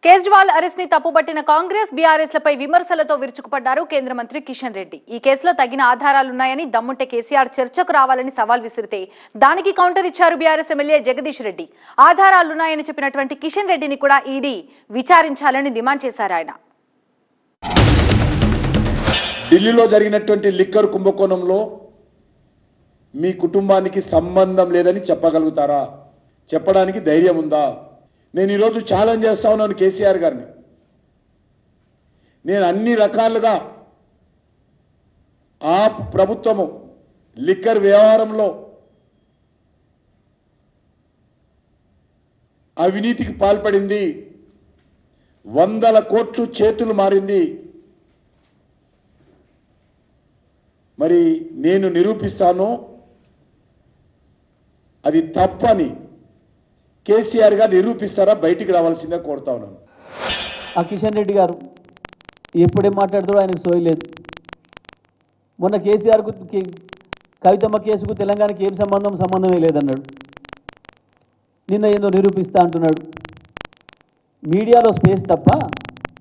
Kejriwal arrest ని తప్పుపట్టిన Congress BRS లపై విమర్శలతో విరుచుకుపడ్డారు కేంద్ర మంత్రి కిషన్ రెడ్డి. ఈ కేసులో తగిన ఆధారాలున్నాయని, దమ్ముంటే కేసీఆర్ చర్చకు రావాలని సవాల్ విసిరితే దానికి కౌంటర్ ఇచ్చారు బీఆర్ఎస్ ఎమ్మెల్యే జగదీష్ రెడ్డి. ఆధారాలున్నాయని చెప్పినటువంటి కిషన్ రెడ్డిని కూడా ఈడీ విచారించాలని డిమాండ్ చేశారు ఆయన. ఢిల్లీలో జరిగినటువంటి లిక్కర్ కుంభకోణంలో మీ కుటుంబానికి సంబంధం లేదని చెప్పగలుగుతారా? చెప్పడానికి ధైర్యం ఉందా? నేను ఈరోజు ఛాలెంజ్ చేస్తా ఉన్నాను కేసీఆర్ గారిని. నేను అన్ని రకాలుగా ఆ ప్రభుత్వము లిక్కర్ వ్యవహారంలో అవినీతికి పాల్పడింది, 100 కోట్లు చేతులు మారింది. మరి నేను నిరూపిస్తాను అది తప్పని. కేసీఆర్ గారు నిరూపిస్తారా? బయటికి రావాల్సిందే కోరుతా ఉన్నాను. ఆ కిషన్ రెడ్డి గారు ఎప్పుడేం మాట్లాడుతాడో ఆయనకు సోయలేదు. మొన్న కేసీఆర్కు కవితమ్మ కేసుకు తెలంగాణకి ఏం సంబంధమే లేదన్నాడు. నిన్న ఏందో నిరూపిస్తా అంటున్నాడు. మీడియాలో స్పేస్ తప్ప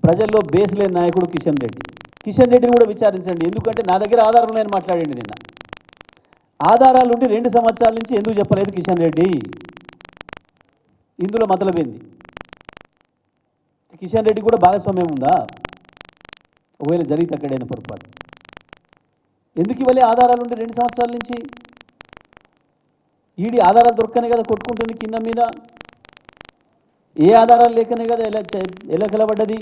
ప్రజల్లో బేస్ లేని నాయకుడు కిషన్ రెడ్డి. కిషన్ రెడ్డిని కూడా విచారించండి. ఎందుకంటే నా దగ్గర ఆధారాలు ఉన్నాయని మాట్లాడండి. నిన్న ఆధారాలు ఉండి 2 సంవత్సరాల నుంచి ఎందుకు చెప్పలేదు కిషన్ రెడ్డి? ఇందులో మతలబేంది? కిషన్ రెడ్డి కూడా భాగస్వామ్యం ఉందా? ఒకవేళ జరిగితే అక్కడైనా పొరపాటు ఎందుకు ఇవ్వలే ఆధారాలు ఉండి 2 సంవత్సరాల నుంచి? ఈడీ ఆధారాలు దొరకనే కదా కొట్టుకుంటుంది కింద మీద. ఏ ఆధారాలు లేకనే కదా ఎలా కిలబడ్డది?